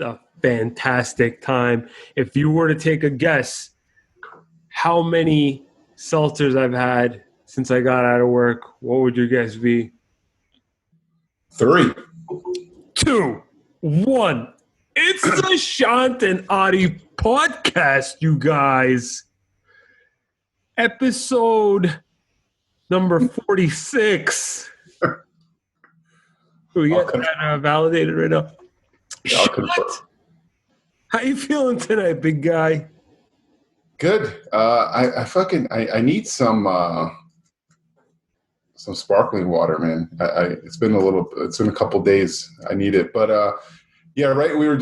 a fantastic time. If you were to take a guess how many seltzers I've had since I got out of work, what would your guess be? 3. 2, 1. It's the Shant and Ari podcast, you guys. Episode number 46. We get that validated right now. I'll confirm. How you feeling tonight, big guy? Good. I need some sparkling water, man. It's been a couple days. I need it, but yeah, right. We were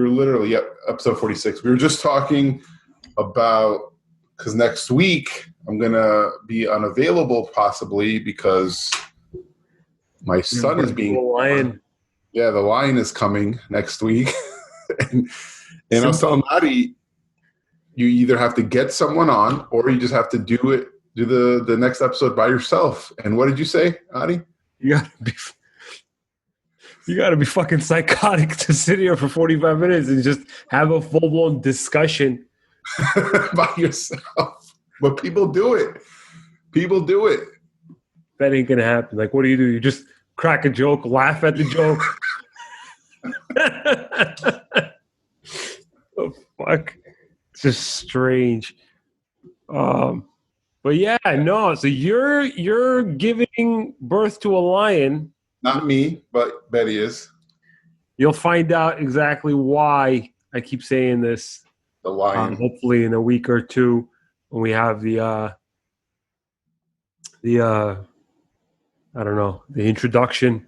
literally episode 46. We were just talking about, because next week I'm gonna be unavailable possibly because my son is being born. Yeah, the lion is coming next week, and I was telling Adi, you either have to get someone on or you just have to do the next episode by yourself. And what did you say, Adi? You gotta be fucking psychotic to sit here for 45 minutes and just have a full-blown discussion by yourself. But people do it. People do it. That ain't gonna happen. Like, what do? You just crack a joke, laugh at the joke. Oh, fuck. It's just strange. But yeah, no. So you're giving birth to a lion. Not me, but Betty is. You'll find out exactly why I keep saying this. The lion. Hopefully in a week or two when we have the I don't know, the introduction.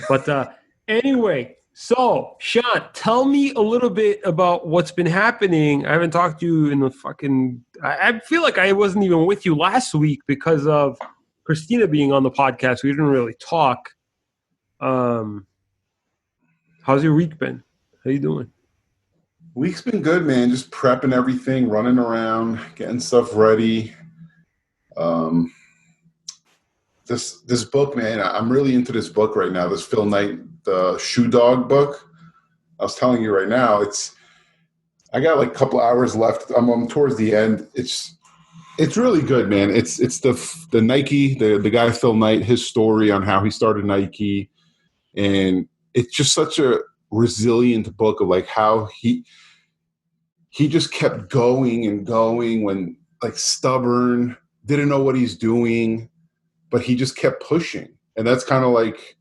But anyway, so Shant, tell me a little bit about what's been happening. I haven't talked to you in the fucking. I feel like I wasn't even with you last week because of Christina being on the podcast. We didn't really talk. How's your week been? How you doing? Week's been good, man. Just prepping everything, running around, getting stuff ready. This book, man, I'm really into this book right now. This Phil Knight, the Shoe Dog book. I was telling you right now, I got like a couple hours left. I'm towards the end. It's really good, man. It's the Nike, the guy Phil Knight, his story on how he started Nike, and it's just such a resilient book of like how he just kept going and going when like stubborn, didn't know what he's doing, but he just kept pushing. And that's kind of like,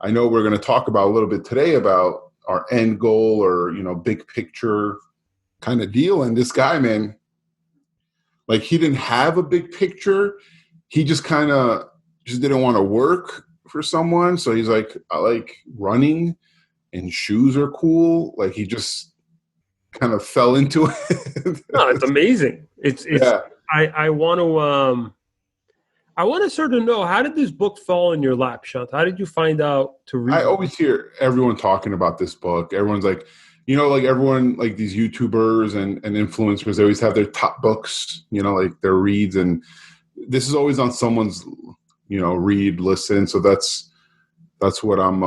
I know we're going to talk about a little bit today about our end goal or, big picture kind of deal. And this guy, man, like he didn't have a big picture. He just kind of just didn't want to work for someone. So he's like, I like running and shoes are cool. Like he just kind of fell into it. No, it's amazing. It's yeah. I want to sort of know, how did this book fall in your lap, Shant? How did you find out to read it? I always hear everyone talking about this book. Everyone's like, like everyone, like these YouTubers and influencers, they always have their top books, like their reads. And this is always on someone's, read, listen. So that's what I'm,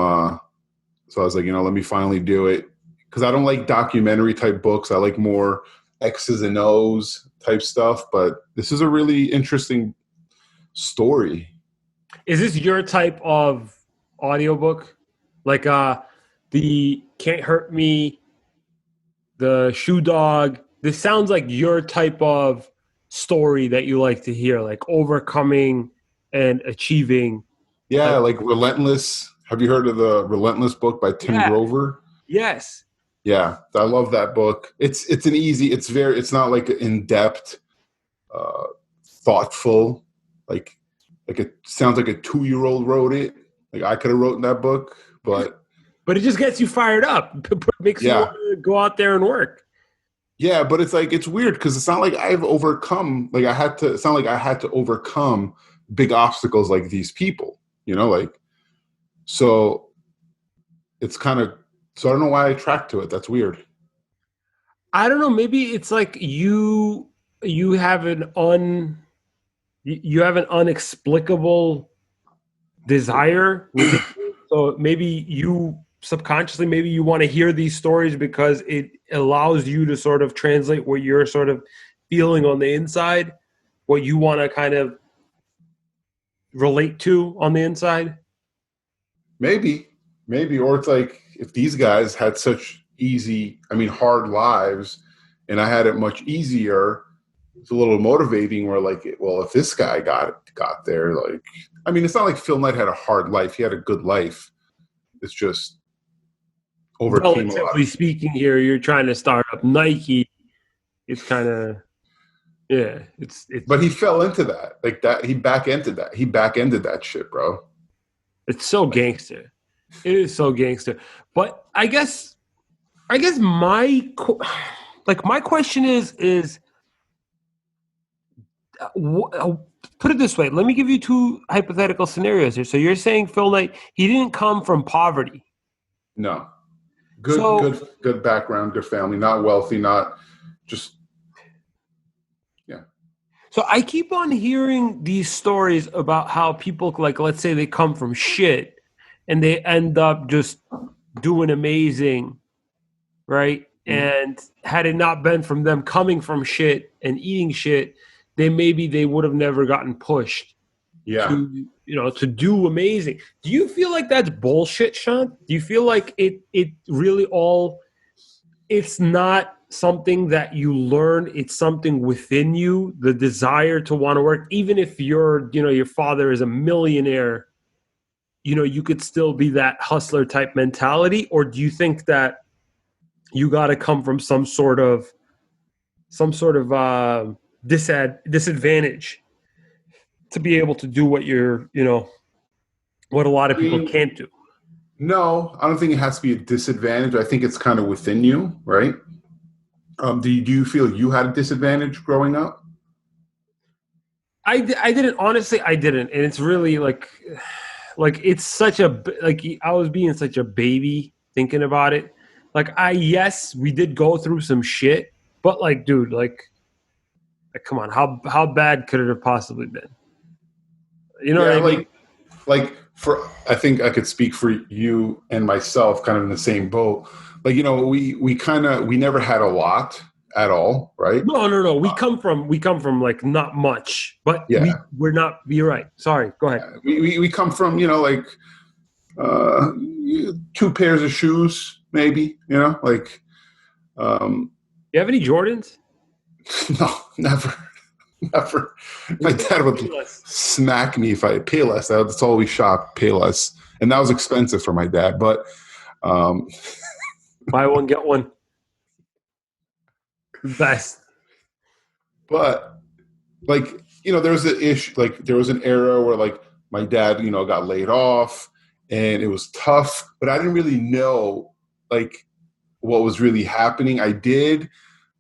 so I was like, let me finally do it. Because I don't like documentary type books. I like more X's and O's type stuff. But this is a really interesting story. Is this your type of audiobook? Like the Can't Hurt Me, the Shoe Dog. This sounds like your type of story that you like to hear, like overcoming and achieving. Yeah, like Relentless. Have you heard of the Relentless book by Tim Grover? Yes. Yeah, I love that book. It's not like in-depth, thoughtful. Like it sounds like a 2-year-old wrote it. Like I could have written that book, but it just gets you fired up. It makes you want to go out there and work. Yeah, but it's like, it's weird because it's not like I've overcome, it's not like I had to overcome big obstacles like these people, so it's kind of, so I don't know why I track to it. That's weird. I don't know. Maybe it's like you have an unexplicable desire. So maybe you subconsciously maybe you want to hear these stories because it allows you to sort of translate what you're sort of feeling on the inside, what you want to kind of relate to on the inside? Maybe, maybe, or it's like if these guys had such hard lives, and I had it much easier. It's a little motivating. Where like, well, if this guy got there, like, I mean, it's not like Phil Knight had a hard life. He had a good life. It's just overcame a lot. Relatively speaking, here you're trying to start up Nike. It's kind of It's But he fell into that, like that. He back ended that. He back ended that shit, bro. It's so gangster. It is so gangster. But I guess my question is put it this way. Let me give you two hypothetical scenarios here. So you're saying Phil Knight, he didn't come from poverty. No, good background, good family, not wealthy, not just. So I keep on hearing these stories about how people, like, let's say they come from shit and they end up just doing amazing, right? Mm-hmm. And had it not been from them coming from shit and eating shit, they would have never gotten pushed to do amazing. Do you feel like that's bullshit, Shant? Do you feel like it really it's not something that you learn, it's something within you, the desire to want to work, even if your father is a millionaire, you could still be that hustler type mentality? Or do you think that you got to come from some sort of disadvantage to be able to do what what a lot of people can't do? No, I don't think it has to be a disadvantage. I think it's kind of within you, right? Do you feel you had a disadvantage growing up? I didn't, honestly. I didn't, and it's really like it's such a, like, I was being such a baby thinking about it. Like, yes, we did go through some shit, but like, dude, like come on, how bad could it have possibly been? You know what I mean? I think I could speak for you and myself, kind of in the same boat. Like, we never had a lot at all, right? No. We come from like not much, but we're not. You're right. Sorry. Go ahead. We come from, two pairs of shoes, maybe, like. You have any Jordans? No, never. Never. My dad would smack me if I pay less. That's all we shop, pay less. And that was expensive for my dad, but buy one, get one. Best. But like, there was an issue, like there was an era where like my dad, got laid off and it was tough, but I didn't really know like what was really happening. I did,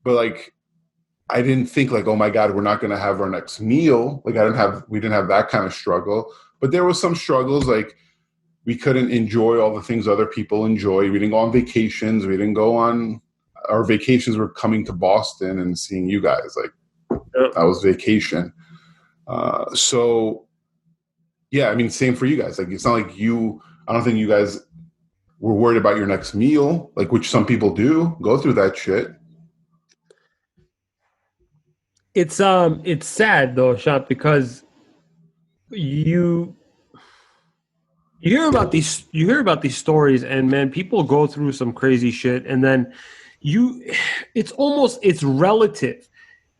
but like I didn't think like, oh my God, we're not going to have our next meal. Like we didn't have that kind of struggle, but there was some struggles. Like we couldn't enjoy all the things other people enjoy. We didn't go on vacations. We didn't go on, our vacations were coming to Boston and seeing you guys. Like that was vacation. So yeah, I mean, same for you guys. Like, it's not like I don't think you guys were worried about your next meal, like, which some people do go through that shit. It's sad though, Shant, because you hear about these stories, and man, people go through some crazy shit, and then it's relative.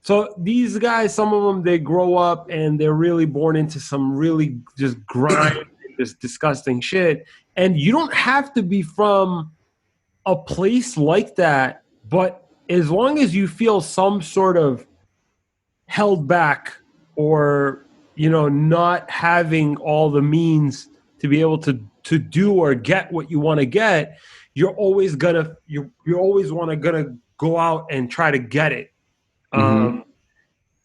So these guys, some of them, they grow up and they're really born into some really just grind, just disgusting shit, and you don't have to be from a place like that, but as long as you feel some sort of held back, or not having all the means to be able to do or get what you want to get, you're always want to go out and try to get it. Mm-hmm.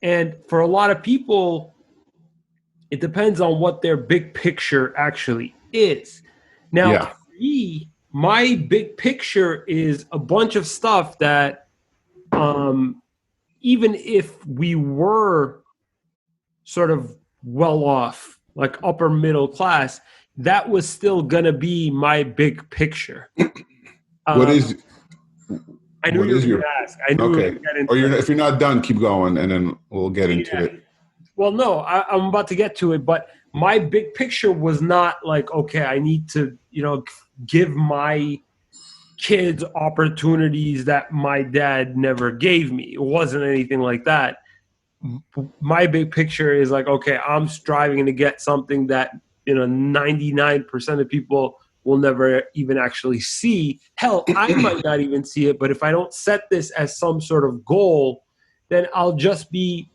And for a lot of people, it depends on what their big picture actually is. Now, for me, my big picture is a bunch of stuff that even if we were sort of well off, like upper middle class, that was still gonna be my big picture. What Um, is I knew what you were is going your to ask. I knew we were going okay? to get Or into you're it. if you're not done, keep going, and then we'll get into Yeah. it. Well, no, I'm about to get to it, but my big picture was not like, okay, I need to, give my kids opportunities that my dad never gave me. It wasn't anything like that. My big picture is like, okay, I'm striving to get something that 99% of people will never even actually see. Hell, I might not even see it, but if I don't set this as some sort of goal, then I'll just be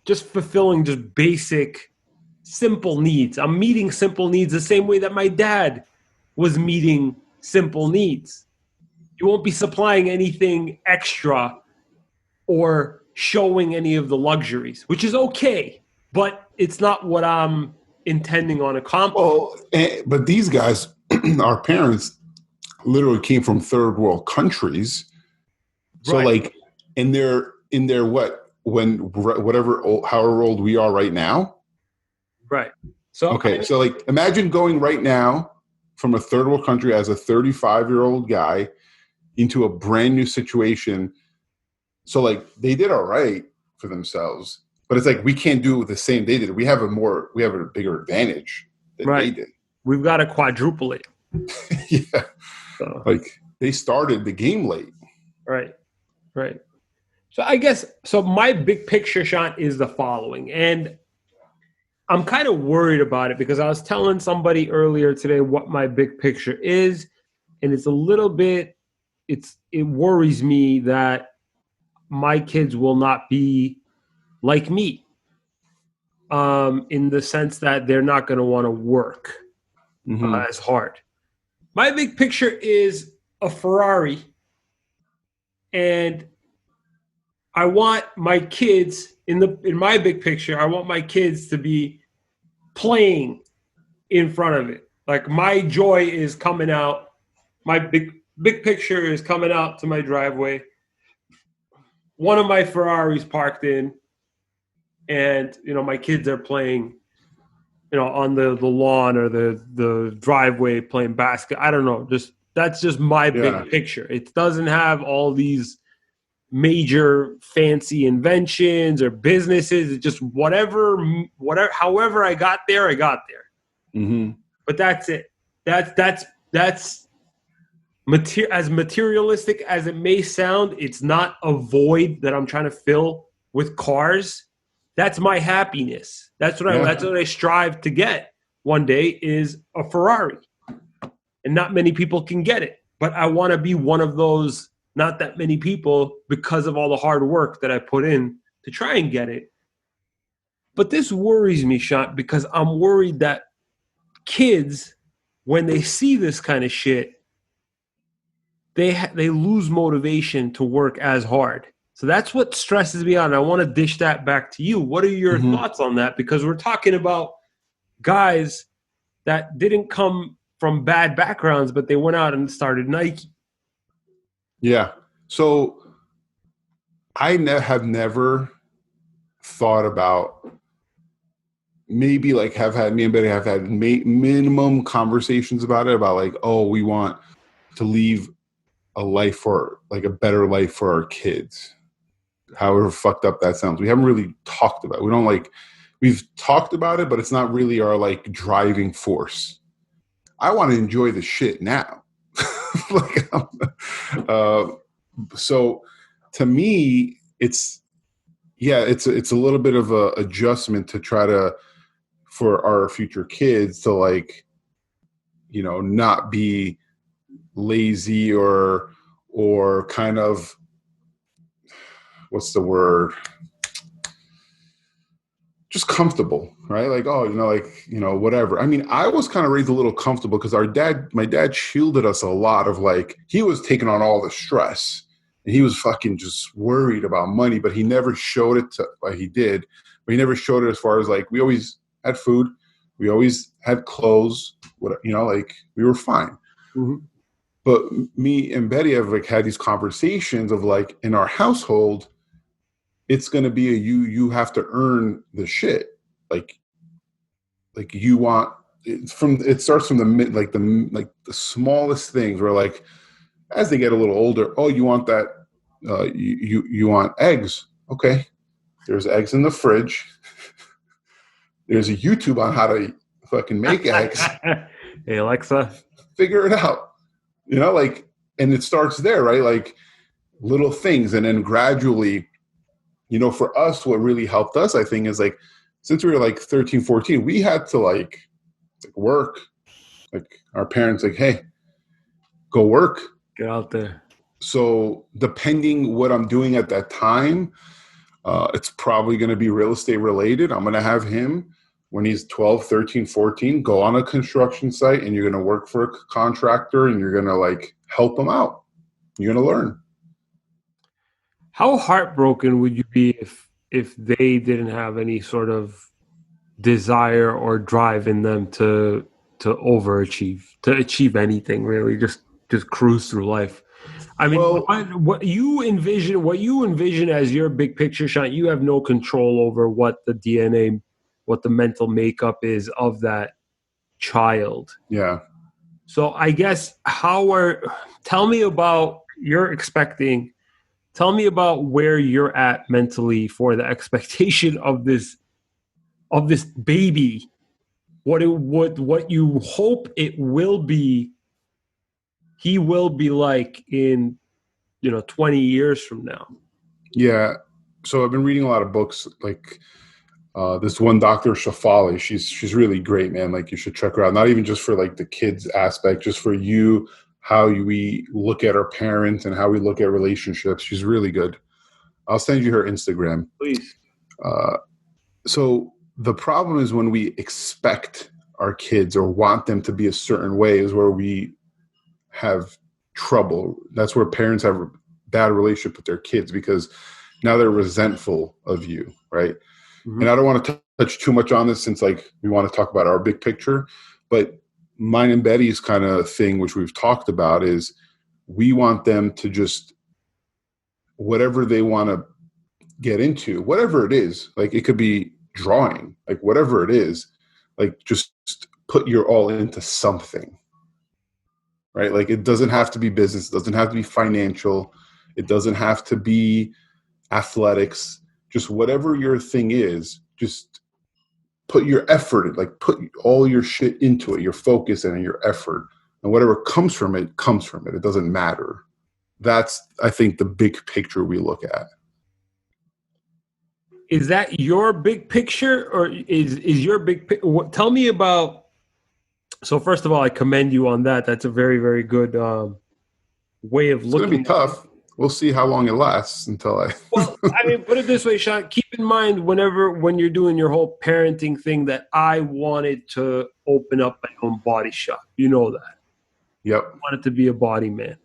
just fulfilling just basic simple needs. I'm meeting simple needs the same way that my dad was meeting simple needs. You won't be supplying anything extra or showing any of the luxuries, which is okay, but it's not what I'm intending on accomplishing. Well, but these guys, our parents, literally came from third world countries. So, Right, like, in their what when whatever however old we are right now. right. So Okay, so like, imagine going right now from a third world country as a 35-year-old guy into a brand new situation. So like, they did all right for themselves, but it's like we can't do the same they did. We have a bigger advantage than they right, did. we've got to quadruple it. Yeah, So like they started the game late. right, right. So I guess so. My big picture shot is the following, and I'm kind of worried about it because I was telling somebody earlier today what my big picture is, and it's a little bit. It worries me that my kids will not be like me, in the sense that they're not going to want to work Mm-hmm. as hard. My big picture is a Ferrari, and I want my kids in my big picture. I want my kids to be playing in front of it. Like my joy is coming out. My big picture is coming out to my driveway. One of my Ferraris parked in, and my kids are playing, on the lawn or the driveway playing basket. I don't know. Just that's just my Yeah. big picture. It doesn't have all these major fancy inventions or businesses. It's just whatever. However, I got there, I got there. Mm-hmm. But that's it. That's as materialistic as it may sound. It's not a void that I'm trying to fill with cars. That's my happiness. Yeah. That's what I strive to get one day is a Ferrari. And not many people can get it. But I want to be one of those not that many people because of all the hard work that I put in to try and get it. But this worries me, Shant, because I'm worried that kids, when they see this kind of shit, they lose motivation to work as hard. So that's what stresses me out. And I want to dish that back to you. What are your Mm-hmm. thoughts on that? Because we're talking about guys that didn't come from bad backgrounds, but they went out and started Nike. Yeah. So I have never thought about, maybe like have had me and Betty have had minimum conversations about it, about like, oh, we want to leave a life for like a better life for our kids. However fucked up that sounds. We haven't really talked about it. We've talked about it, but it's not really our like driving force. I want to enjoy the shit now. like, uh, so to me, it's a little bit of a adjustment to try to, for our future kids to like, not be lazy or kind of, what's the word, just comfortable, right? Like, oh, whatever. I mean, I was kind of raised a little comfortable because my dad shielded us a lot of like, he was taking on all the stress and he was fucking just worried about money, but he never showed it he did, but he never showed it as far as like, we always had food. We always had clothes, like we were fine. Mm-hmm. But me and Betty have like had these conversations of like, in our household, it's going to be you have to earn the shit. Like you want it starts from the smallest things where like as they get a little older, oh, you want that you want eggs. Okay. There's eggs in the fridge. There's a YouTube on how to fucking make eggs. Hey, Alexa. Figure it out. Like, and it starts there, right? Like little things. And then gradually, for us, what really helped us, I think, is like, since we were like 13, 14, we had to like work. Like our parents, like, hey, go work. Get out there. So depending what I'm doing at that time, it's probably going to be real estate related. I'm going to have him when he's 12, 13, 14, go on a construction site and you're going to work for a contractor and you're going to like help him out. You're going to learn. How heartbroken would you be if they didn't have any sort of desire or drive in them to overachieve, to achieve anything really, just cruise through life? I mean, what you envision as your big picture, Shant, you have no control over what the DNA, what the mental makeup is of that child. Yeah. So I guess tell me about tell me about where you're at mentally for the expectation of this baby. What you hope it will be, he will be like in 20 years from now. Yeah. So I've been reading a lot of books, like this one Dr. Shafali. She's really great, man. Like you should check her out. Not even just for like the kids aspect, just for you, how we look at our parents and how we look at relationships. She's really good. I'll send you her Instagram. Please. So the problem is when we expect our kids or want them to be a certain way is where we have trouble. That's where parents have a bad relationship with their kids because now they're resentful of you, right? Mm-hmm. And I don't want to touch too much on this since like we want to talk about our big picture, but mine and Betty's kind of thing, which we've talked about, is we want them to just whatever they want to get into, whatever it is, like it could be drawing, like whatever it is, like just put your all into something. Right? Like it doesn't have to be business. It doesn't have to be financial. It doesn't have to be athletics. Just whatever your thing is, just put your effort in, like put all your shit into it, your focus and your effort. And whatever comes from it, comes from it. It doesn't matter. That's, I think, the big picture we look at. Is that your big picture or is your big tell me about. So first of all, I commend you on that. That's a very, very good way of looking. It's going to be tough. We'll see how long it lasts until I. Well, I mean, put it this way, Shant. Keep in mind when you're doing your whole parenting thing that I wanted to open up my own body shop. You know that. Yep. I wanted to be a body man.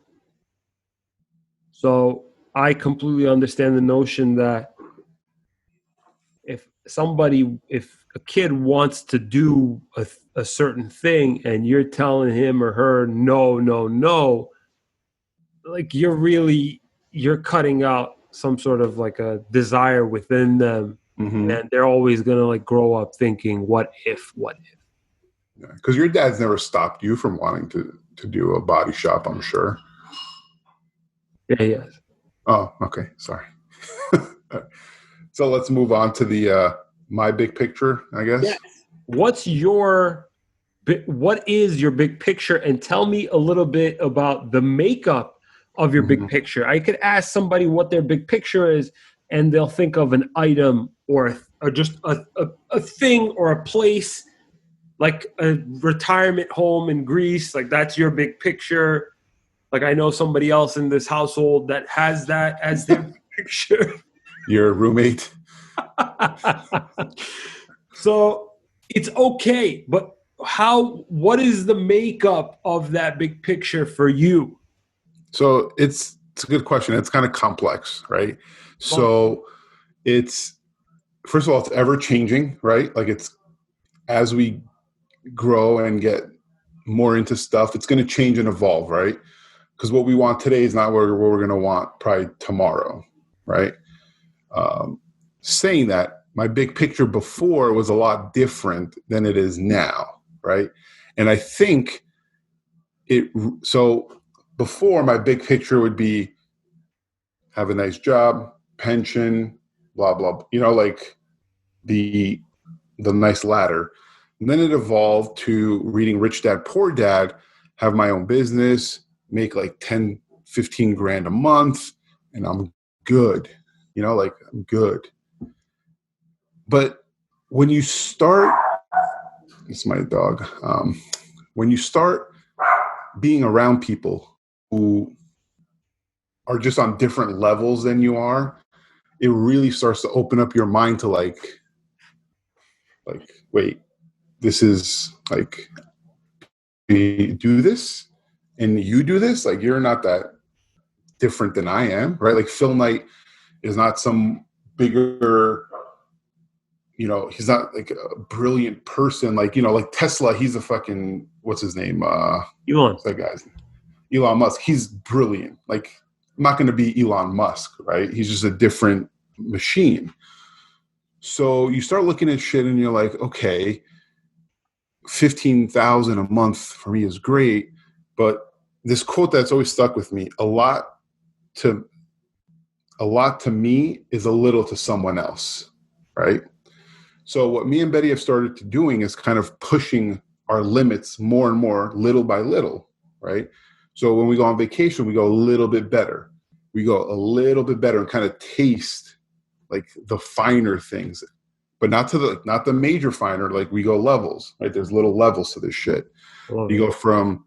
So I completely understand the notion that if a kid wants to do a certain thing and you're telling him or her no, like you're cutting out some sort of like a desire within them. Mm-hmm. And they're always gonna like grow up thinking what if. Yeah, because your dad's never stopped you from wanting to do a body shop, I'm sure. Yeah, he has. Oh, okay, sorry. So let's move on to the my big picture, I guess. Yes. What is your big picture? And tell me a little bit about the makeup of your big picture. I could ask somebody what their big picture is, and they'll think of an item or just a thing or a place, like a retirement home in Greece. Like that's your big picture. Like I know somebody else in this household that has that as their picture. Your roommate. So it's okay, but what is the makeup of that big picture for you? So it's a good question. It's kind of complex, right? So it's, first of all, it's ever changing, right? Like it's, as we grow and get more into stuff, it's going to change and evolve, right? Because what we want today is not what we're going to want probably tomorrow, right? Saying that, my big picture before was a lot different than it is now, right? And I think so before, my big picture would be have a nice job, pension, blah, blah, like the nice ladder. And then it evolved to reading Rich Dad, Poor Dad, have my own business, make like 10, 15 grand a month, and I'm good. I'm good. But when you start, it's my dog. When you start being around people who are just on different levels than you are, it really starts to open up your mind to like, wait, this is like, we do this and you do this, like you're not that different than I am, right? Like Phil Knight is not some bigger, he's not like a brilliant person, like like Tesla. He's a fucking, what's his name? Elon. That guy's Elon Musk. He's brilliant. Like I'm not going to be Elon Musk, right? He's just a different machine. So you start looking at shit and you're like, okay, 15,000 a month for me is great, but this quote that's always stuck with me: a lot to me is a little to someone else, right? So what me and Betty have started to doing is kind of pushing our limits more and more, little by little, right? So when we go on vacation, we go a little bit better. We go a little bit better and kind of taste like the finer things, but not the major finer. Like we go levels, right? There's little levels to this shit. You go from,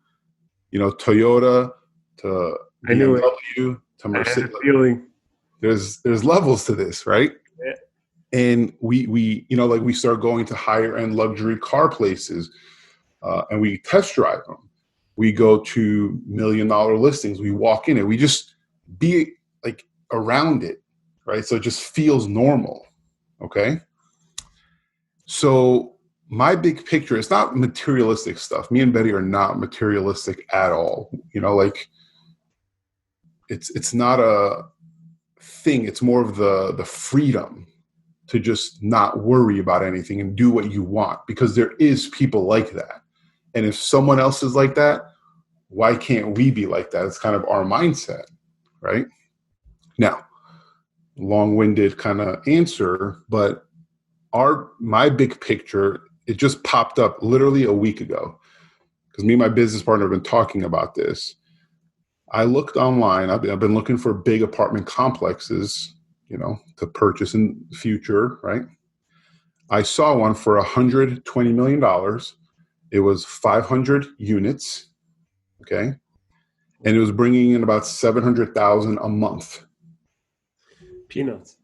Toyota to BMW to Mercedes. I had a feeling. There's levels to this, right? Yeah. And we we start going to higher end luxury car places, and we test drive them. We go to $1 million listings. We walk in it. We just be like around it, right? So it just feels normal. Okay. So my big picture, it's not materialistic stuff. Me and Betty are not materialistic at all. Like it's not a thing. It's more of the freedom to just not worry about anything and do what you want, because there is people like that. And if someone else is like that, why can't we be like that? It's kind of our mindset, right? Now, long-winded kind of answer, but my big picture, it just popped up literally a week ago, because me and my business partner have been talking about this. I looked online. I've been looking for big apartment complexes, to purchase in the future, right? I saw one for $120 million. It was 500 units, okay? And it was bringing in about $700,000 a month. Peanuts.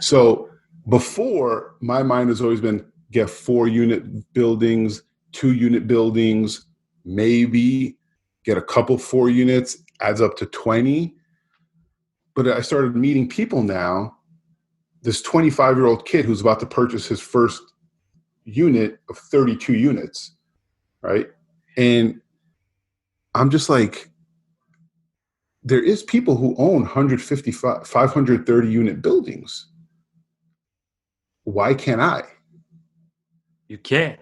So before, my mind has always been get 4-unit buildings, 2-unit buildings, maybe get a couple 4 units, adds up to 20. But I started meeting people now, this 25-year-old kid who's about to purchase his first unit of 32 units, right? And I'm just like, there is people who own 155, 530 unit buildings. Why can't I? You can.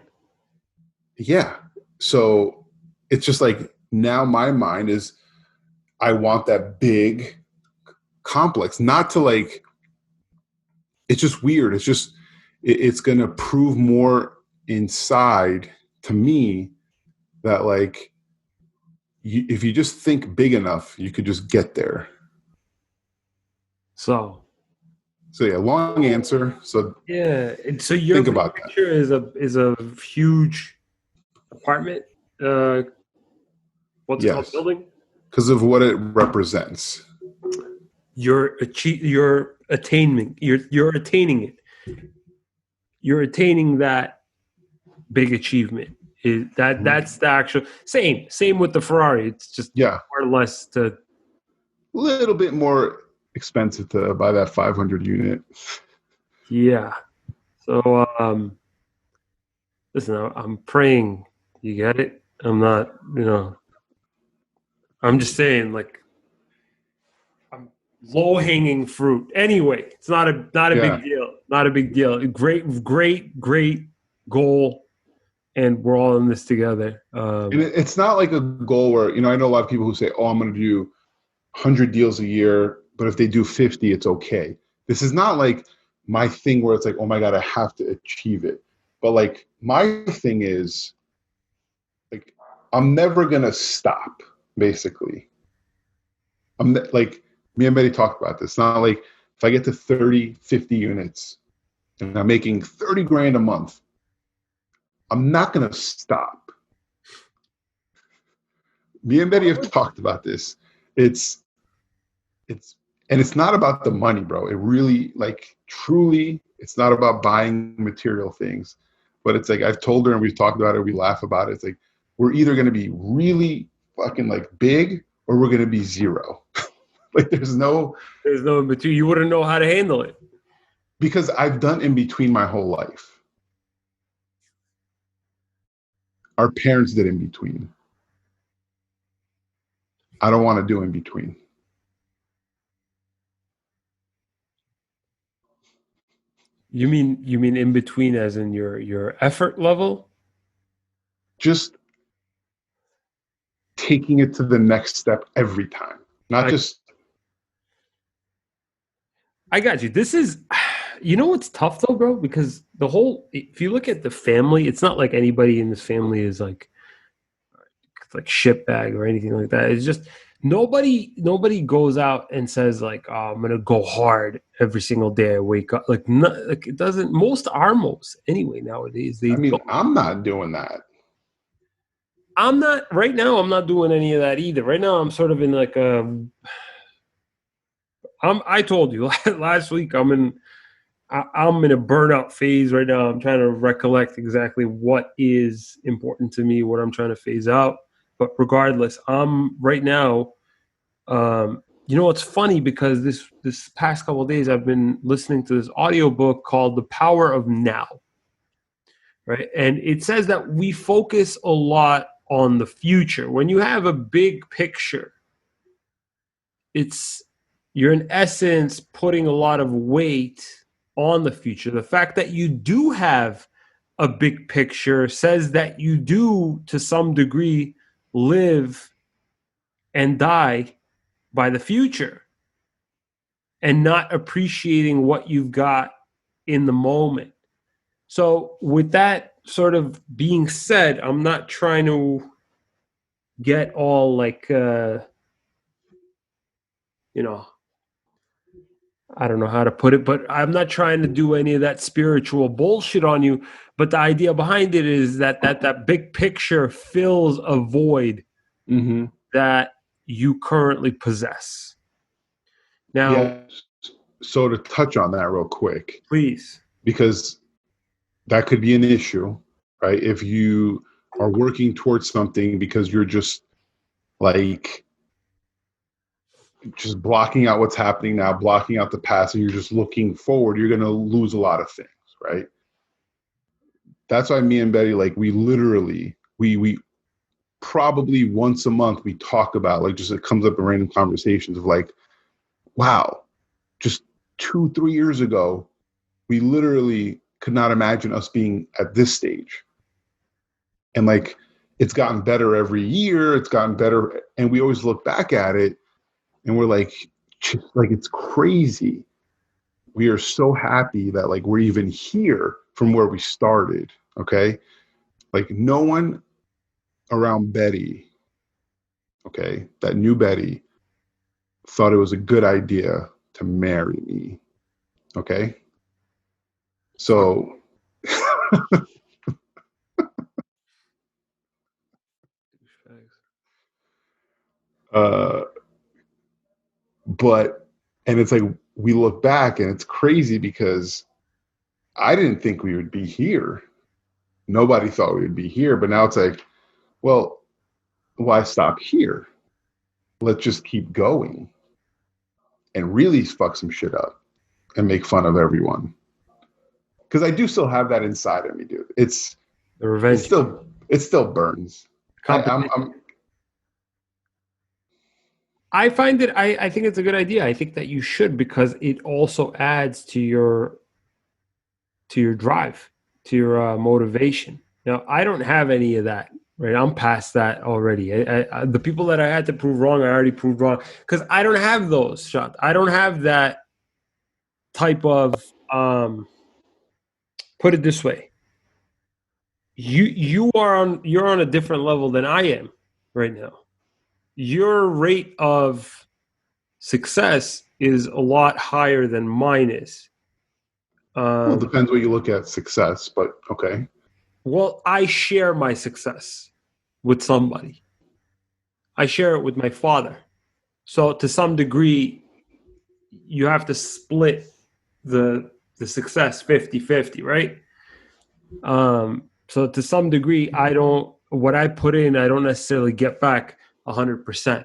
Yeah. So it's just like, now my mind is, I want that big complex, not to like, it's just weird. It's just, it's going to prove more inside to me that like, if you just think big enough, you could just get there. So yeah, long answer. So yeah, and so your think about picture is a huge apartment. What's it called? Building. Because of what it represents. You're attaining it. You're attaining that big achievement. That's the actual same with the Ferrari. It's just more or less to a little bit more expensive to buy that 500 unit. Yeah. So listen, I'm praying you get it. I'm not, I'm just saying, like, I'm low hanging fruit. Anyway, it's not a big deal. Not a big deal. Great goal, and we're all in this together. And it's not like a goal where, I know a lot of people who say, oh, I'm going to do 100 deals a year, but if they do 50, it's okay. This is not like my thing where it's like, oh my God, I have to achieve it. But like my thing is like, I'm never going to stop, basically. Like me and Betty talked about this. It's not like if I get to 30, 50 units and I'm making 30 grand a month, I'm not going to stop. Me and Betty have talked about this. It's and it's not about the money, bro. It really, like, truly, it's not about buying material things. But it's like I've told her and we've talked about it. We laugh about it. It's like we're either going to be really fucking like big or we're going to be zero. Like there's no in between. You wouldn't know how to handle it because I've done in between my whole life. Our parents did in between. I don't want to do in between. You mean in between, as in your effort level? Just taking it to the next step every time, not just. I got you. This is, what's tough though, bro? Because if you look at the family, it's not like anybody in this family is like shitbag or anything like that. It's just nobody goes out and says like, oh, I'm gonna go hard every single day I wake up. Like, it doesn't. Most armos anyway nowadays. I'm not doing that. I'm not right now. I'm not doing any of that either. Right now, I'm sort of in like I told you last week I'm in a burnout phase right now. I'm trying to recollect exactly what is important to me, what I'm trying to phase out. But regardless, I'm right now. It's funny because this past couple of days I've been listening to this audiobook called The Power of Now. Right. And it says that we focus a lot on the future. When you have a big picture, you're in essence putting a lot of weight on the future. The fact that you do have a big picture says that you do, to some degree, live and die by the future and not appreciating what you've got in the moment. So with that sort of being said, I'm not trying to get all like, I don't know how to put it, but I'm not trying to do any of that spiritual bullshit on you. But the idea behind it is that big picture fills a void that you currently possess. Now, yeah. So to touch on that real quick, please, because that could be an issue, right? If you are working towards something because you're just blocking out what's happening now, blocking out the past, and you're just looking forward, you're going to lose a lot of things, right? That's why me and Betty, like, we literally, we probably once a month, we talk about, like, just it comes up in random conversations of like, wow, just 2-3 years ago, we literally could not imagine us being at this stage. And like, it's gotten better every year. It's gotten better. And we always look back at it and we're like, it's crazy. We are so happy that like, we're even here from where we started. Okay. Like no one around Betty, okay, that knew Betty thought it was a good idea to marry me. Okay. So and it's like we look back and it's crazy because I didn't think we would be here. Nobody thought we would be here, but now it's like, well, why stop here? Let's just keep going and really fuck some shit up and make fun of everyone. Because I do still have that inside of me, dude. It's the revenge. It still burns. I find that I think it's a good idea. I think that you should, because it also adds to your drive, motivation. Now, I don't have any of that, right? I'm past that already. The people that I had to prove wrong, I already proved wrong because I don't have those shots. I don't have that type of. Put it this way: you're on a different level than I am right now. Your rate of success is a lot higher than mine is. Well, it depends what you look at success, but okay. Well, I share my success with somebody. I share it with my father. So to some degree, you have to split the success 50-50, right? So to some degree, what I put in, I don't necessarily get back 100%.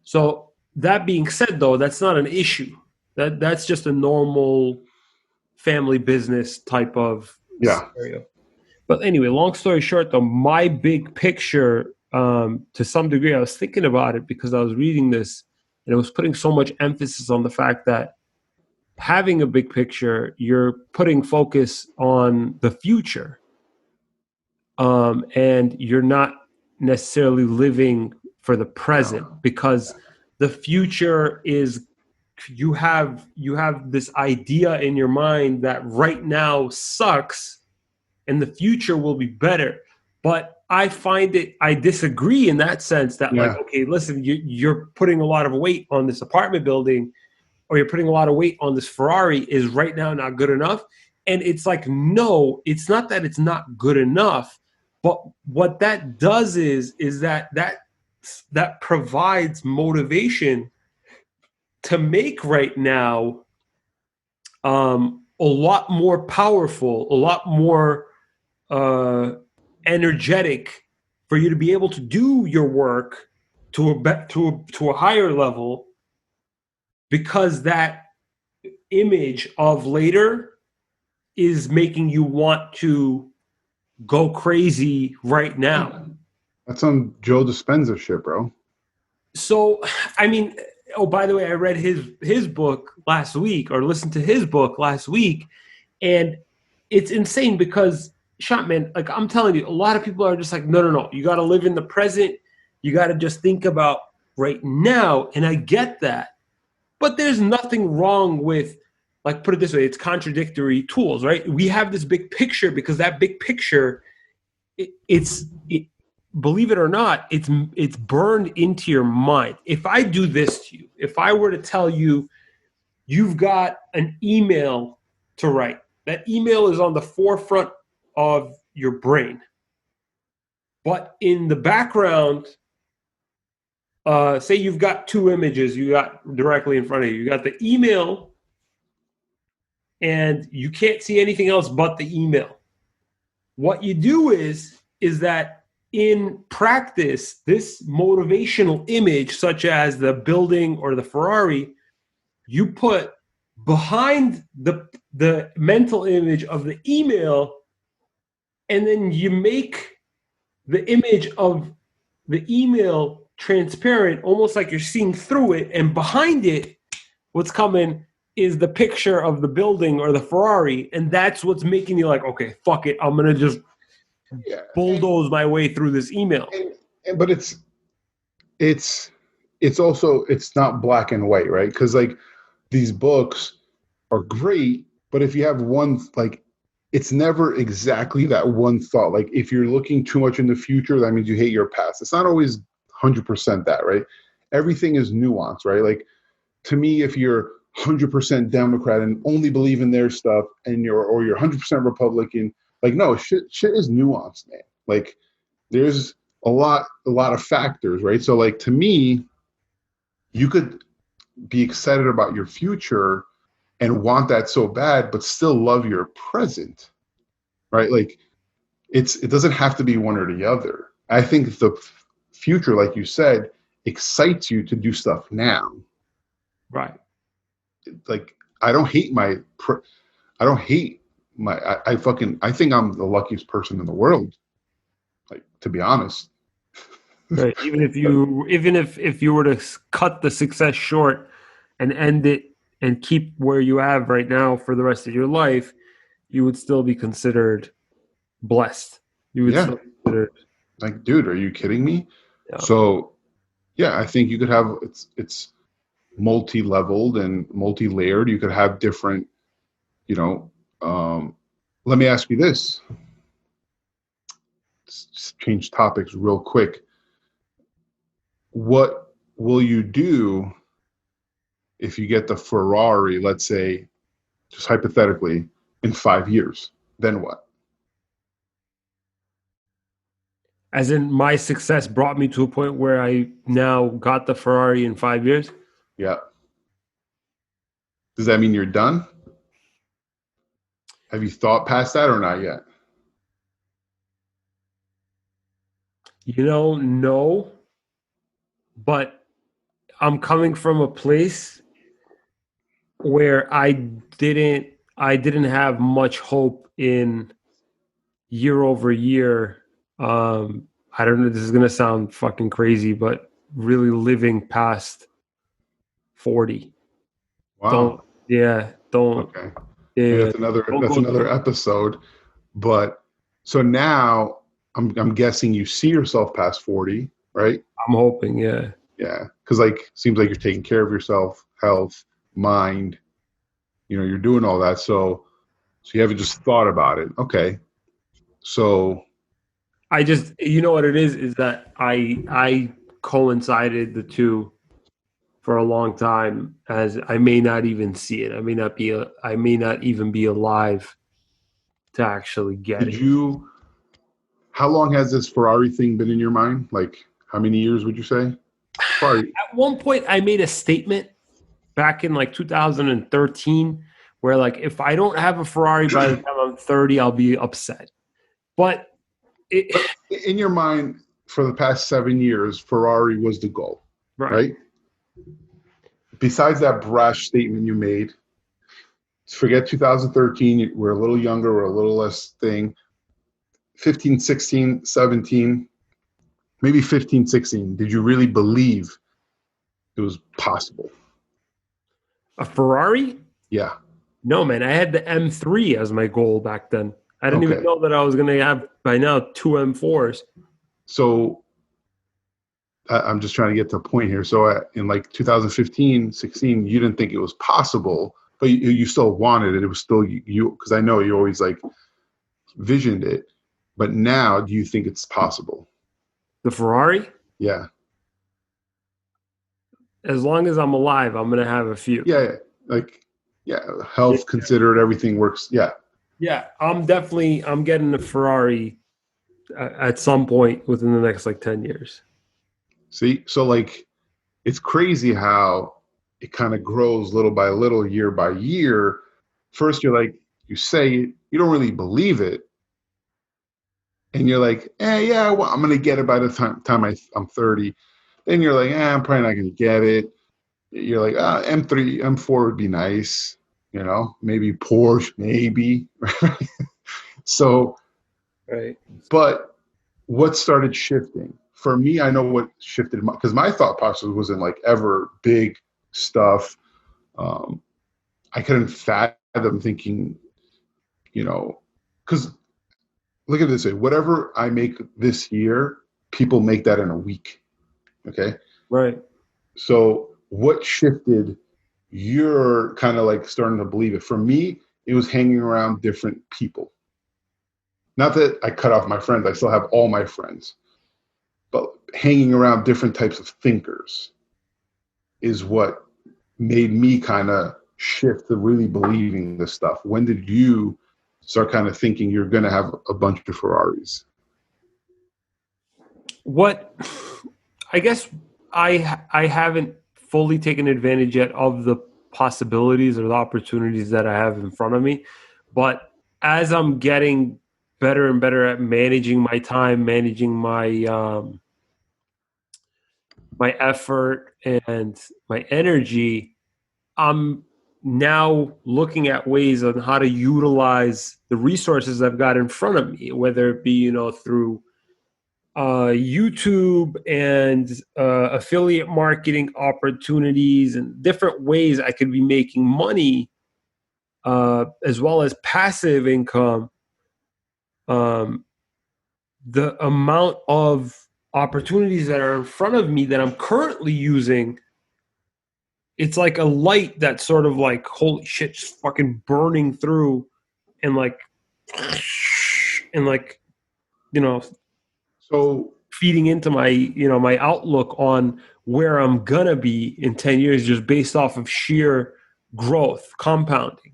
So that being said, though, that's not an issue. That's just a normal family business type of scenario. But anyway, long story short, though, my big picture, to some degree, I was thinking about it because I was reading this and it was putting so much emphasis on the fact that having a big picture, you're putting focus on the future, and you're not necessarily living for the present because the future is you have this idea in your mind that right now sucks and the future will be better. But I disagree in that sense that like, okay, listen, you're putting a lot of weight on this apartment building or you're putting a lot of weight on this Ferrari is right now not good enough. And it's like, no, it's not that it's not good enough. But what that does is that provides motivation to make right now a lot more powerful, a lot more energetic for you to be able to do your work to a higher level, because that image of later is making you want to go crazy right now. That's some Joe Dispenza shit, bro. So, I mean, oh, by the way, I read his book last week, or listened to his book last week, and it's insane because, Shant, man, like I'm telling you, a lot of people are just like, no, you got to live in the present. You got to just think about right now, and I get that. But there's nothing wrong with, like, put it this way, it's contradictory tools, right? We have this big picture because that big picture, believe it or not, it's burned into your mind. If I do this to you, if I were to tell you, you've got an email to write, that email is on the forefront of your brain. But in the background, say you've got two images you got directly in front of you. You got the email, and you can't see anything else but the email. What you do is that in practice, this motivational image, such as the building or the Ferrari, you put behind the mental image of the email, and then you make the image of the email transparent, almost like you're seeing through it, and behind it, what's coming is the picture of the building or the Ferrari, and that's what's making you like, okay, fuck it, I'm gonna just bulldoze my way through this email. But it's also, it's not black and white, right? Because like these books are great, but if you have one, like, it's never exactly that one thought. Like if you're looking too much in the future, that means you hate your past. It's not always 100% that, right? Everything is nuanced, right? Like to me, if you're 100% Democrat and only believe in their stuff, and you're 100% Republican, like no, shit is nuanced, man. Like there's a lot of factors, right? So like to me, you could be excited about your future and want that so bad, but still love your present, right? Like it doesn't have to be one or the other. I think the future, like you said, excites you to do stuff now. Right. Like I think I'm the luckiest person in the world. Like to be honest. Right. Even if you were to cut the success short and end it and keep where you have right now for the rest of your life, you would still be considered blessed. You would Yeah. still consider, Like, dude, are you kidding me? yeah. So yeah, I think you could have it's multi-leveled and multi-layered. You could have different, you know, let me ask you this. Let's change topics real quick. What will you do if you get the Ferrari, let's say, just hypothetically, in 5 years? Then what? As in, my success brought me to a point where I now got the Ferrari in 5 years. Yeah. Does that mean you're done? Have you thought past that or not yet? No, but I'm coming from a place where I didn't have much hope in year over year. I don't know, this is gonna sound fucking crazy, but really living past 40. Don't Wow. yeah, don't Okay. Maybe yeah, don't that's go another to episode. But so now I'm guessing you see yourself past 40, right? I'm hoping, yeah. Yeah. Cause like seems like you're taking care of yourself, health, mind, you're doing all that. So you haven't just thought about it. Okay. So I just what it is that I coincided the two for a long time, as I may not even see it. I may not even be alive to actually get did it. you how long has this Ferrari thing been in your mind? Like how many years would you say? Probably At one point I made a statement back in like 2013 where, like, if I don't have a Ferrari by the time I'm 30, I'll be upset. But it but in your mind for the past 7 years, Ferrari was the goal, right. right? Besides that brash statement you made, forget 2013, we're a little younger, we're a little less thing. 15, 16, 17, maybe 15, 16. Did you really believe it was possible? A Ferrari? Yeah. No, man. I had the M3 as my goal back then. I didn't even Okay. know that I was going to have by now two M4s. So I'm just trying to get to a point here. So in like 2015, 16, you didn't think it was possible, but you still wanted it. It was still you, because I know you always like visioned it. But now, do you think it's possible? The Ferrari? Yeah. As long as I'm alive, I'm going to have a few. Yeah. Like, yeah, health considered, everything works. Yeah. Yeah, I'm getting a Ferrari at some point within the next like 10 years. See, so like, it's crazy how it kind of grows little by little, year by year. First, you're like, you say it, you don't really believe it. And you're like, yeah, well, I'm going to get it by the time I'm 30. Then you're like, I'm probably not going to get it. You're like, M3, M4 would be nice. Maybe Porsche, maybe. So, Right. but what started shifting? For me, I know what shifted because my thought process wasn't like ever big stuff. Um, I couldn't fathom thinking, because look at it this way: whatever I make this year, people make that in a week. Okay, Right. so what shifted? You're kind of like starting to believe it. For me, it was hanging around different people. Not that I cut off my friends; I still have all my friends, but hanging around different types of thinkers is what made me kind of shift to really believing this stuff. When did you start kind of thinking you're going to have a bunch of Ferraris? What I guess I haven't fully taken advantage yet of the possibilities or the opportunities that I have in front of me, but as I'm getting better and better at managing my time, managing my effort and my energy, I'm now looking at ways on how to utilize the resources I've got in front of me, whether it be, through YouTube and affiliate marketing opportunities and different ways I could be making money, as well as passive income, um, the amount of opportunities that are in front of me that I'm currently using, it's like a light that's sort of like, holy shit, just fucking burning through and like, and like, you know, So feeding into my, my outlook on where I'm gonna be in 10 years just based off of sheer growth, compounding.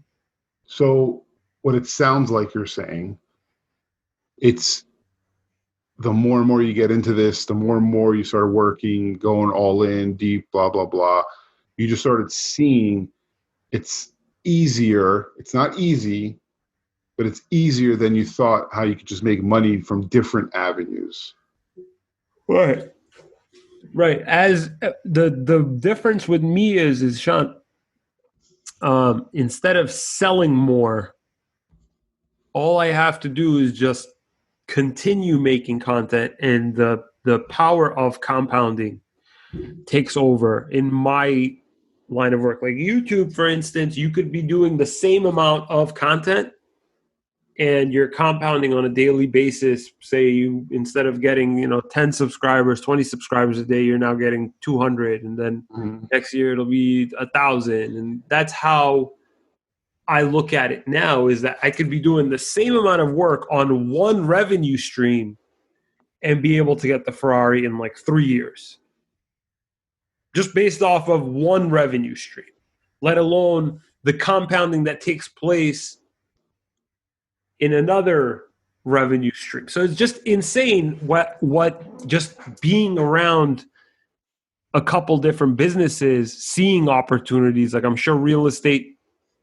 so what it sounds like you're saying, it's the more and more you get into this, the more and more you start working, going all in, deep, blah, blah, blah. You just started seeing it's easier. It's not easy, but it's easier than you thought how you could just make money from different avenues. Right. Right. As the difference with me is Sean, instead of selling more, all I have to do is just continue making content, and the power of compounding takes over in my line of work. Like YouTube, for instance, you could be doing the same amount of content and you're compounding on a daily basis. Say you, instead of getting 10 subscribers, 20 subscribers a day, you're now getting 200, and then next year it'll be 1,000. And that's how I look at it now, is that I could be doing the same amount of work on one revenue stream and be able to get the Ferrari in like 3 years, just based off of one revenue stream, let alone the compounding that takes place in another revenue stream. So it's just insane what just being around a couple different businesses, seeing opportunities. Like, I'm sure real estate,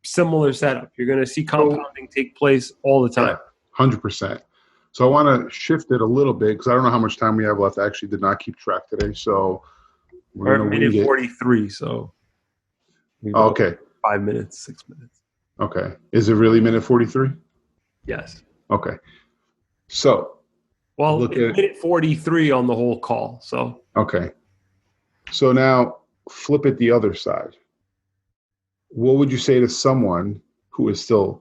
similar setup. You're going to see compounding take place all the time. Yeah, 100%. So I want to shift it a little bit because I don't know how much time we have left. I actually did not keep track today. So we're at minute 43. So okay, 5 minutes, 6 minutes. Okay. Is it really minute 43? Yes. Okay. So, well, it's minute 43 on the whole call. So, okay. So now flip it the other side. What would you say to someone who is still,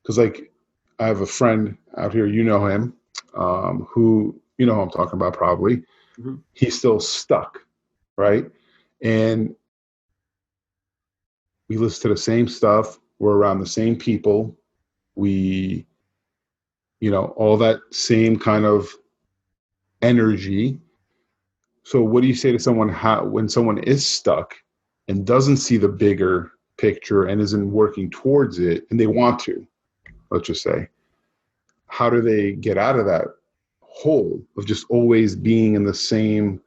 because like I have a friend out here, you know him, who, you know who I'm talking about probably. Mm-hmm. He's still stuck, right? And we listen to the same stuff. We're around the same people. We, all that same kind of energy. So what do you say to someone when someone is stuck and doesn't see the bigger picture and isn't working towards it, and they want to, let's just say, how do they get out of that hole of just always being in the same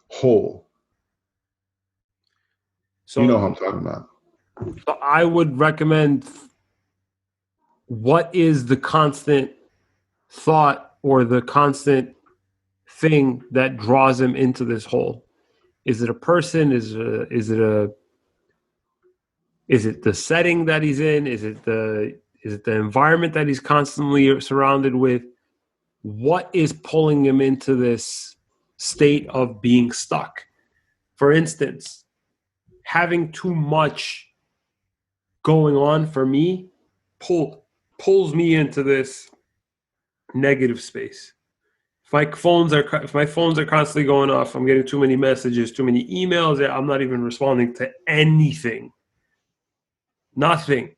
hole? So you know what I'm talking about. So I would recommend, what is the constant thought or the constant thing that draws him into this hole? Is it a person? Is it the setting that he's in? Is it the environment that he's constantly surrounded with? What is pulling him into this state of being stuck? For instance, having too much going on for me pulls me into this negative space. If my phones are constantly going off, I'm getting too many messages, too many emails, I'm not even responding to anything. Nothing.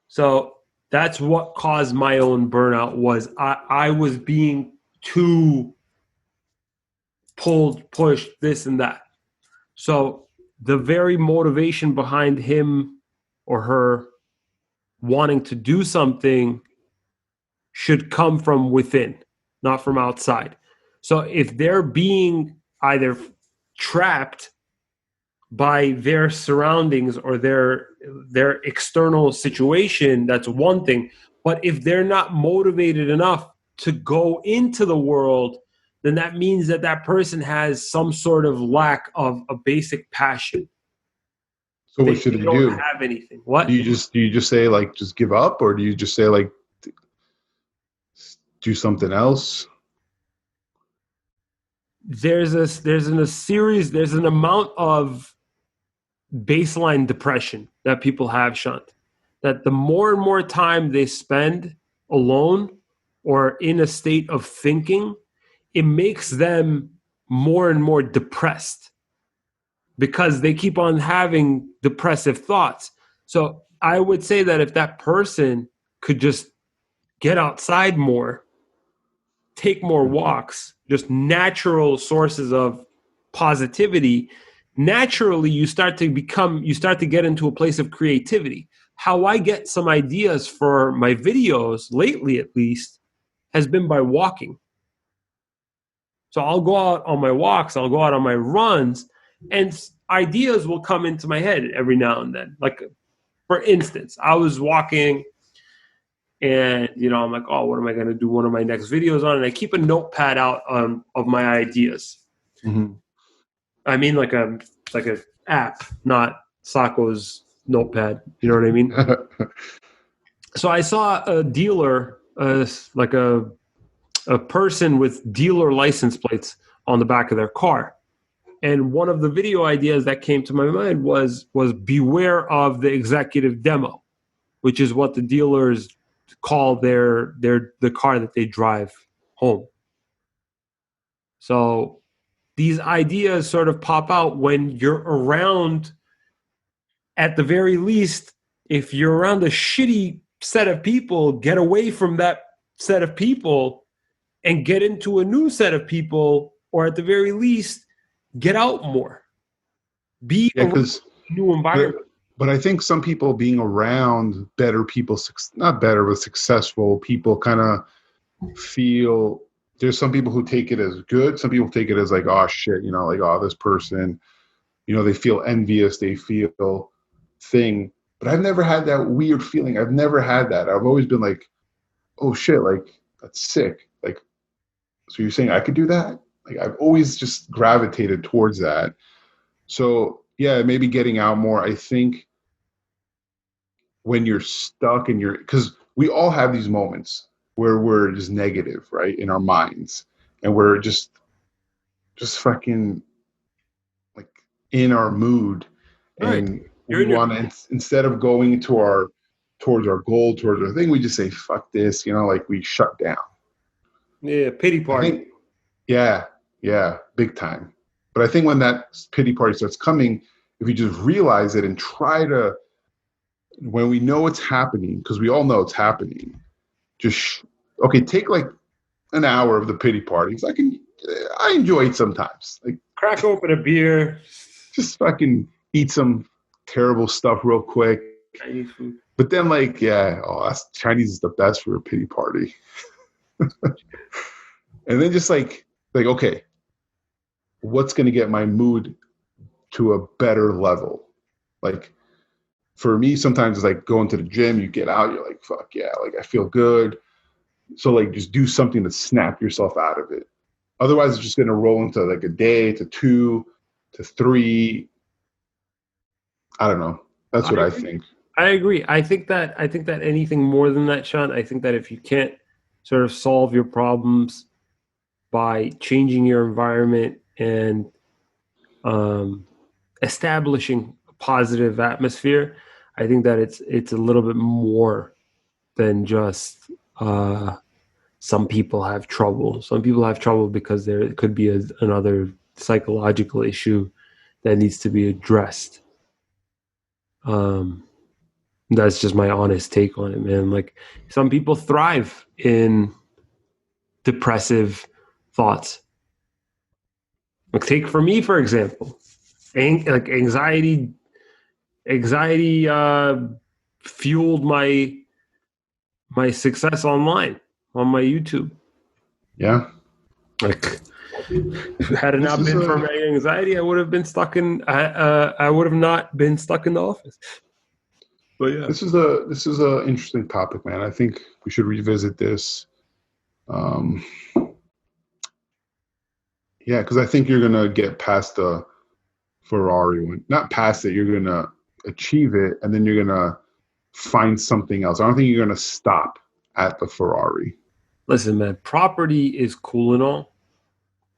So that's what caused my own burnout. Was I was being too pulled, pushed, this and that. So the very motivation behind him or her wanting to do something should come from within, not from outside. So if they're being either trapped by their surroundings or their external situation, that's one thing. But if they're not motivated enough to go into the world, then that means that person has some sort of lack of a basic passion. So what should they do? Don't have anything. What do you just say, like, just give up, or do you just say, like, do something else? There's an amount of baseline depression that people have, Shant, that the more and more time they spend alone or in a state of thinking, it makes them more and more depressed because they keep on having depressive thoughts. So I would say that if that person could just get outside more, take more walks, just natural sources of positivity, naturally you start to get into a place of creativity. How I get some ideas for my videos lately, at least, has been by walking. So I'll go out on my walks, I'll go out on my runs, and ideas will come into my head every now and then. Like, for instance, I was walking and, I'm like, oh, what am I going to do one of my next videos on? And I keep a notepad out of my ideas. Mm-hmm. I mean, like a app, not Sacco's notepad. You know what I mean? So I saw a dealer, like a person with dealer license plates on the back of their car. And one of the video ideas that came to my mind was beware of the executive demo, which is what the dealers call the car that they drive home. So these ideas sort of pop out when you're around, at the very least, if you're around a shitty set of people, get away from that set of people and get into a new set of people, or at the very least, get out more. Be Yeah, around because a new environment. but I think some people being around better people, not better, but successful people, kind of feel. There's some people who take it as good. Some people take it as like, oh shit, like, oh, this person, they feel envious, they feel thing. But I've never had that weird feeling. I've never had that. I've always been like, oh shit, like that's sick. Like, so you're saying I could do that? Like, I've always just gravitated towards that. So yeah, maybe getting out more. I think when you're stuck and because we all have these moments where we're just negative, right, in our minds, and we're just fucking like in our mood, Right. and You're we in your want to, instead of going towards our goal, towards our thing, we just say fuck this, like we shut down. pity I party. think, yeah, big time. But I think when that pity party starts coming, if you just realize it and try to, when we know it's happening, because we all know it's happening, just okay, take like an hour of the pity parties. I enjoy it sometimes. Like, Crack open a beer. just fucking eat some terrible stuff real quick. Chinese food. But then, like, yeah, Chinese is the best for a pity party. And then just like okay, what's going to get my mood to a better level? Like, for me, sometimes it's like going to the gym. You get out, you're like, fuck yeah, like I feel good. So like, just do something to snap yourself out of it. Otherwise, it's just going to roll into like a day, to 2, to 3. I don't know. That's what I think. I agree. I think that anything more than that, Sean, I think that if you can't sort of solve your problems by changing your environment and establishing a positive atmosphere, I think that it's a little bit more than just some people have trouble. Some people have trouble because there could be another psychological issue that needs to be addressed. That's just my honest take on it, man. Like, some people thrive in depressive thoughts. Like, take for me, for example, anxiety fueled my success online on my YouTube. Yeah. Like, had it not been for my anxiety, I would have been stuck in. I would have not been stuck in the office. But yeah, this is a interesting topic, man. I think we should revisit this. Yeah, because I think you're gonna get past the Ferrari one. Not past it. You're gonna achieve it, and then you're gonna find something else. I don't think you're gonna stop at the Ferrari. listen, man. Property is cool and all.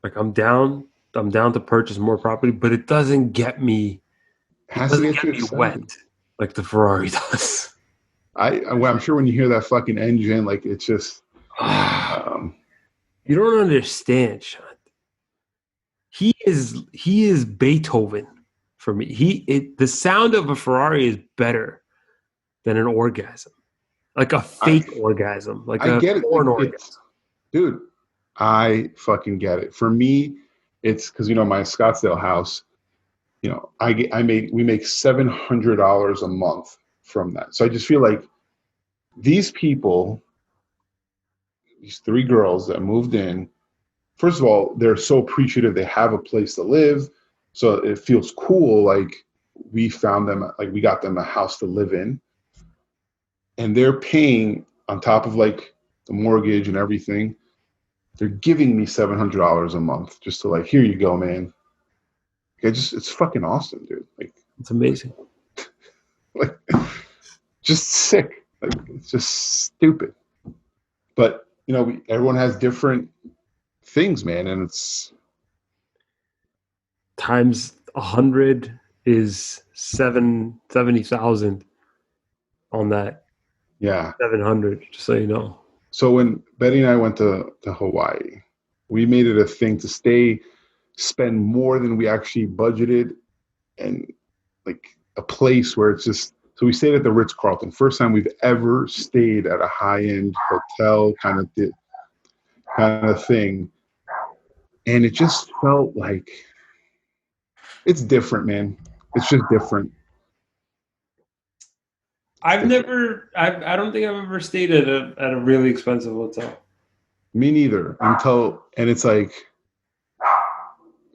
Like, I'm down to purchase more property, but it doesn't get me. It It has to doesn't get get you me excited. wet like the Ferrari does. I'm sure when you hear that fucking engine, like it's just, um, You don't understand, Sean. He is Beethoven for me. The sound of a Ferrari is better than an orgasm, like a I fake orgasm, like I a get it. porn It's, orgasm. dude, I fucking get it. For me, it's because my Scottsdale house. We make $700 a month from that. So I just feel like these people, these three girls that moved in, first of all, they're so appreciative they have a place to live. So it feels cool. Like we found them, like we got them a house to live in, and they're paying on top of like the mortgage and everything. They're giving me $700 a month just to like, here you go, man. It's fucking awesome, dude. It's amazing. Like, just sick. Like, it's just stupid. But everyone has different things, man, and it's Times 100 is 70,000 on that yeah. 700. Just so you know. So when Betty and I went to Hawaii, we made it a thing to spend more than we actually budgeted, and like a place where it's just. So we stayed at the Ritz-Carlton. First time we've ever stayed at a high-end hotel kind of thing, and it just felt like it's different, man. It's just different. I don't think I've ever stayed at a really expensive hotel. Me neither. And it's like,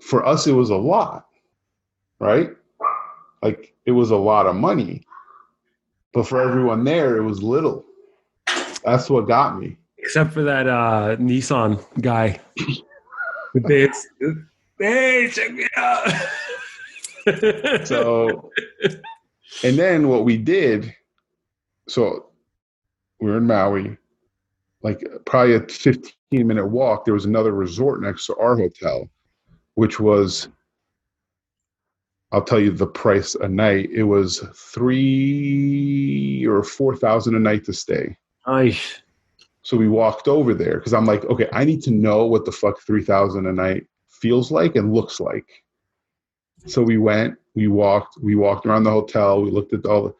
for us, it was a lot, right? Like it was a lot of money, but for everyone there, it was little. That's what got me. Except for that Nissan guy. It's, hey, check me out. So, and then what we did, so we were in Maui, like probably a 15-minute walk. There was another resort next to our hotel, which was, I'll tell you the price a night. It was 3 or 4,000 a night to stay. Nice. So we walked over there because I'm like, okay, I need to know what the fuck 3,000 a night feels like and looks like. So we walked around the hotel, we looked at and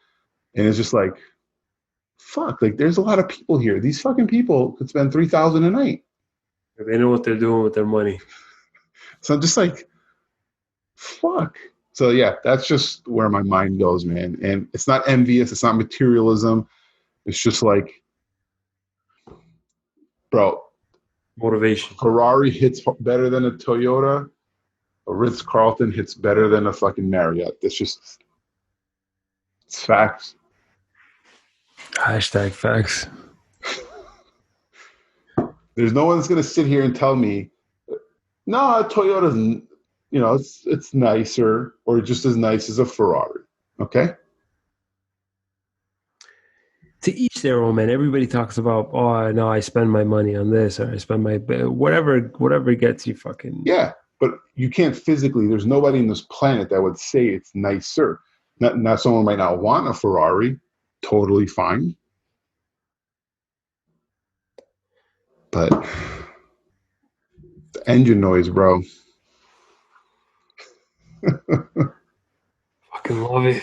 it's just like, fuck, like there's a lot of people here. These fucking people could spend 3,000 a night. They know what they're doing with their money. So I'm just like, fuck. So yeah, that's just where my mind goes, man. And it's not envious, it's not materialism. It's just like, bro, Motivation. Ferrari hits better than a Toyota. A Ritz-Carlton hits better than a fucking Marriott. It's facts. Hashtag facts. There's no one's going to sit here and tell me, no, a Toyota's, it's nicer or just as nice as a Ferrari. Okay? To each their own, man. Everybody talks about, oh, no, I spend my money on this or I spend my, whatever gets you fucking. Yeah, but you can't physically, there's nobody in this planet that would say it's nicer. Not someone might not want a Ferrari. Totally fine. But the engine noise, bro. Fucking love it.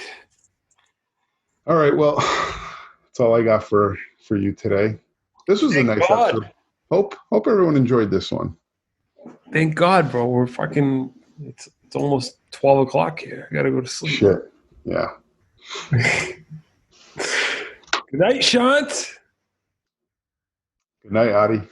All right, well, that's all I got for you today. This was Thank a nice God. episode. Hope everyone enjoyed this one. Thank God, bro. We're fucking. It's almost 12 o'clock here. I gotta go to sleep. Shit. Yeah. Good night, Shant. Good night, Adi.